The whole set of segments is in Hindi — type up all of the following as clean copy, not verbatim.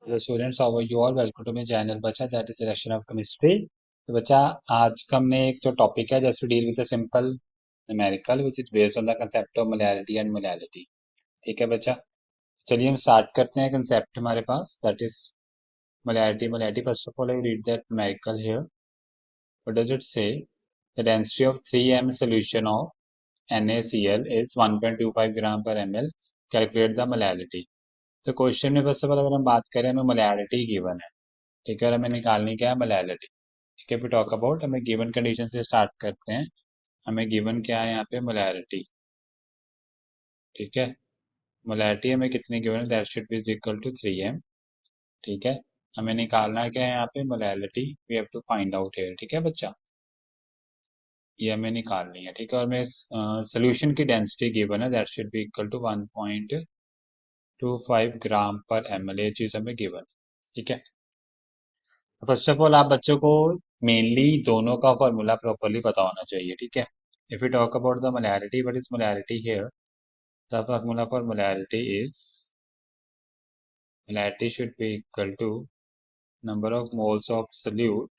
The students, how are you all? Welcome to my channel बच्चा, that is selection of chemistry. तो बच्चा, आज का हमने एक जो टॉपिक है, just deal with a simple numerical which is based on the concept of molarity and molality. ठीक है बच्चा, चलिए हम स्टार्ट करते हैं. कंसेप्ट हमारे पास that is molarity. Molarity, first of all I read that numerical here. What does it say? The density of 3m solution of NaCl is 1.25 gram per ml. Calculate the molality. तो क्वेश्चन में फर्स्ट ऑफ ऑल अगर हम बात करें, हमें मोलैरिटी गिवन है. ठीक है, और हमें निकालनी क्या है? मोलैरिटी. ठीक है, फिर टॉक अबाउट हमें गिवन कंडीशन से स्टार्ट करते हैं. हमें गिवन क्या है यहाँ पे? मोलैरिटी. ठीक है, मोलैरिटी हमें कितनी गिवन है? That should be equal to 3m. ठीक है, हमें निकालना क्या है यहाँ पे? Molarity. We have to find out here. ठीक है बच्चा, ये हमें निकालनी है. ठीक है, और मैं सोल्यूशन की डेंसिटी गिवन है, that should be equal to 1.25 gram per ml. ये चीज हमें गिवन. ठीक है, फर्स्ट ऑफ ऑल आप बच्चों को मेनली दोनों का फॉर्मूला प्रॉपरली पता होना चाहिए. ठीक है, if you talk about the molarity, what is molarity here? The formula for molarity should be equal to number of moles of solute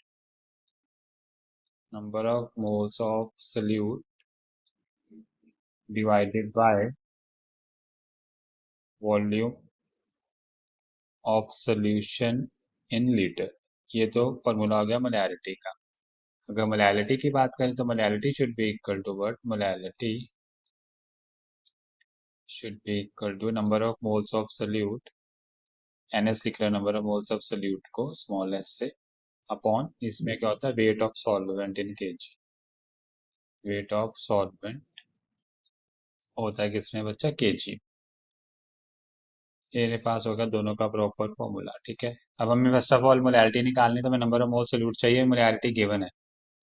divided by volume of solution in litre. ये तो फॉर्मूला हो गया मोलैरिटी का. अगर मोलैरिटी की बात करें तो molarity should be equal to what? मोलैरिटी should be equal to number of moles of solute. NS लिख रहा है, number of moles of solute को स्मॉल s से, अपॉन इसमें क्या होता है? Weight of solvent in KG. Weight of solvent होता है किसमें बच्चा? केजी. मेरे पास होगा दोनों का प्रॉपर फॉर्मूला. ठीक है, अब हमें फर्स्ट ऑफ ऑल मोलैरिटी निकालनी है, तो हमें नंबर ऑफ मोल सोल्यूट चाहिए. मोलैरिटी गिवन है,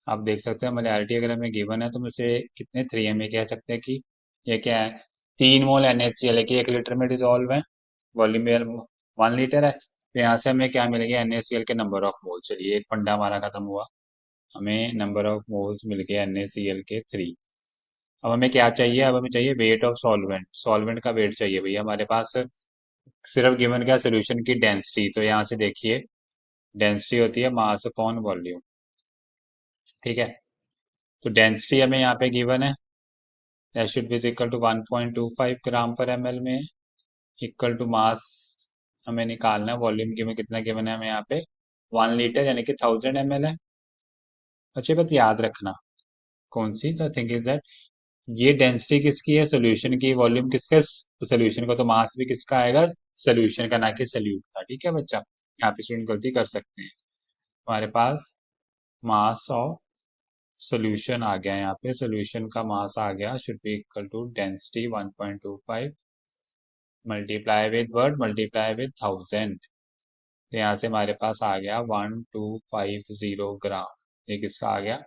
आप देख सकते हैं. मोलैरिटी अगर हमें गिवन है तो हम इसे कितने 3m में कह सकते हैं कि ये क्या है? 3 मोल NaCl है कि 1 लीटर में डिजोल्व है. वॉल्यूम 1 लीटर है, तो यहाँ से हमें क्या मिलेगा? NaCl के नंबर ऑफ मोल. चलिए एक फंडा हमारा खत्म हुआ, हमें नंबर ऑफ मोल्स मिल गए NaCl के 3. अब हमें क्या चाहिए? अब हमें चाहिए वेट ऑफ सॉल्वेंट. सॉल्वेंट का वेट चाहिए भैया हमारे पास. सिर्फ गिवन क्या? सोल्यूशन की डेंसिटी. तो यहाँ से देखिए, डेंसिटी होती है मास अपॉन वॉल्यूम. ठीक है, तो डेंसिटी हमें यहाँ पे गिवन है, that should be equal to 1.25 gram per ml में, इक्वल टू मास हमें निकालना है. वॉल्यूम की में कितना गिवन है हमें यहाँ पे? 1 लीटर यानी कि 1000 ml है. अच्छी बात याद रखना. कौन सी? द थिंग इज दैट ये डेंसिटी किसकी है? सोल्यूशन की. वॉल्यूम किसका? सोल्यूशन का. तो मास भी किसका आएगा? सोल्यूशन का, ना कि सोल्यूट का. ठीक है बच्चा, यहाँ पे स्टूडेंट गलती कर सकते हैं. हमारे पास मास ऑफ सोल्यूशन आ गया यहाँ पे. सोल्यूशन का मास आ गया, should be equal to density 1.25 multiply with word, multiply with 1000. तो यहाँ से हमारे पास आ गया 1250 ग्राम. ये किसका आ गया?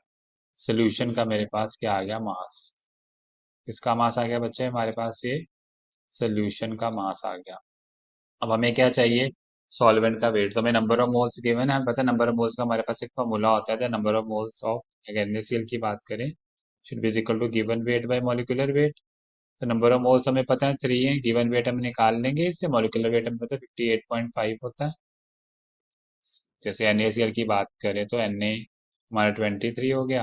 सोल्यूशन का. मेरे पास क्या आ गया? मास. किसका मास आ गया बच्चे हमारे पास? ये सोल्यूशन का मास आ गया. अब हमें क्या चाहिए? सॉल्वेंट का वेट. तो हमें नंबर ऑफ मोल्स गिवन है, हमें पता है नंबर ऑफ मोल्स का हमारे पास एक फॉर्मूला होता है, नंबर ऑफ मोल्स ऑफ. अगर NaCl की बात करें, should be equal to given weight by molecular weight. तो नंबर ऑफ मोल्स हमें पता है 3 है, गिवन वेट हम निकाल लेंगे इससे. मॉलिक्यूलर वेट हमें पता है 58.5 होता है. जैसे NaCl की बात करें तो Na हमारा 23 हो गया,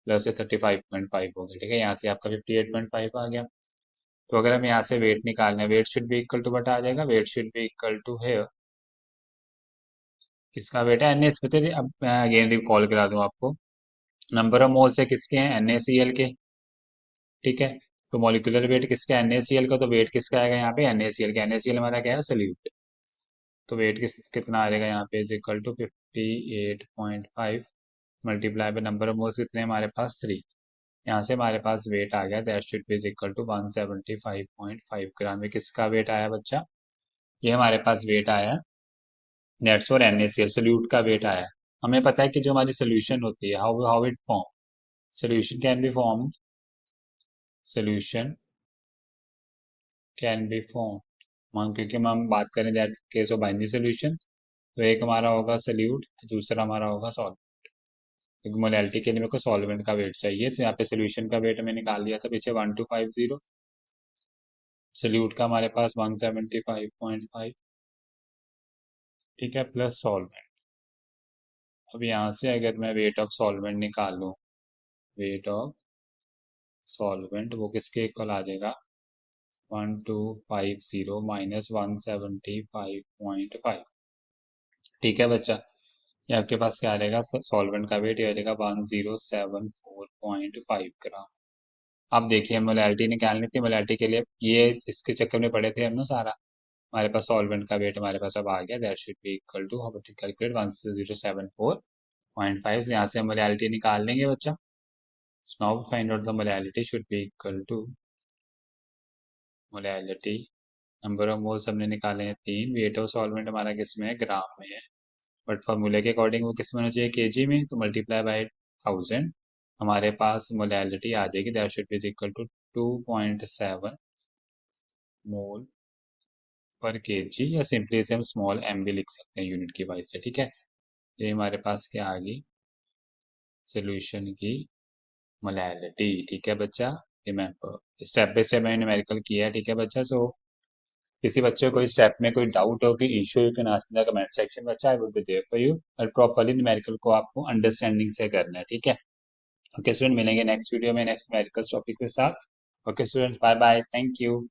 प्लस से 35.5 हो गया. ठीक है, यहाँ से आपका 58.5 आ गया. तो अगर हम यहाँ से वेट निकालना है, weight should be equal to बटा आ जाएगा. Weight should be equal to है, किसका वेट है? NaCl. बताइए, अब मैं अगेन रिकॉल करा दूं आपको. नंबर ऑफ मोल्स है किसके हैं? NaCl के. ठीक है, तो मॉलिक्यूलर वेट किसका है? NaCl का. तो वेट किसका आएगा यहाँ पे? NaCl का. NaCl हमारा क्या है? सोल्यूट. तो वेट कितना आ जाएगा यहाँ पे? Is equal to 58.5 multiply by number of moles कितने हमारे पास? 3. यहाँ से हमारे पास वेट आ गया, that should be is equal to 175.5 gram. ये किसका वेट आया बच्चा? ये हमारे पास वेट आया, दैट्स फॉर NaCl. सोल्यूट का वेट आया. हमें पता है कि जो हमारी सोल्यूशन होती है, how how it form. Solution can be form, solution can be form, मान क्योंकि हम बात करें that case of binary solution, तो एक हमारा होगा सोल्यूट, तो दूसरा हमारा होगा सॉल्व. क्योंकि मोलैलिटी के लिए मेरे को सॉल्वेंट का वेट चाहिए, तो यहाँ पे सोल्यूशन का वेट मैंने निकाल लिया था पीछे 1250. सोल्यूट का हमारे पास 175.5. ठीक है, प्लस सॉल्वेंट। अब यहाँ से अगर मैं वेट ऑफ सॉल्वेंट निकालूं, वेट ऑफ सॉल्वेंट वो किसके इक्वल आ जाएगा, 1250 माइनस 175.5। ठीक है बच्चा, ये आपके पास क्या आ जाएगा, सॉल्वेंट का वेट ये आ जाएगा 1074.5 ग्राम। अब देखिए मोलैलिटी निकालनी थी, मोलैलिटी के लिए ये इसके चक्कर में पड़े थे हम ना सारा। हमारे पास सॉल्वेंट का वेट हमारे पास अब आ गया, that should be equal to, हम कैलकुलेट 1074.5, यहाँ से हम मोलैलिटी निकाल लेंगे बच्चा। Now find out the molality should be equal to, molality number of moles हमने निकाले हैं 3, वेट ऑफ सॉल्वेंट हमारा किस में है, ग्राम में है, बट फॉर्मूले के अकॉर्डिंग वो किस में होना चाहिए, केजी में, तो मल्टीप्लाई बाय 1000, हमारे पास मोलैलिटी आ जाएगी, that should be equal to 2.7 mole per KG, या सिंपली से हम स्मॉल एम भी लिख सकते हैं यूनिट की वाइज से। ठीक है, ये हमारे पास क्या आ गई, सोल्यूशन की मोलैलिटी। ठीक है बच्चा, रिमेंबर स्टेप बाय स्टेप मैंने न्यूमेरिकल किया है। ठीक है बच्चा, सो किसी बच्चे को कोई स्टेप में कोई डाउट हो, कोई issue, you can ask in the comment section बच्चा, I will be there for you. और प्रॉपर्ली न्यूमेरिकल को आपको अंडरस्टैंडिंग से करना है। ठीक है, ओके स्टूडेंट, मिलेंगे नेक्स्ट वीडियो में नेक्स्ट न्यूमेरिकल टॉपिक के साथ। Okay student, bye bye, thank you.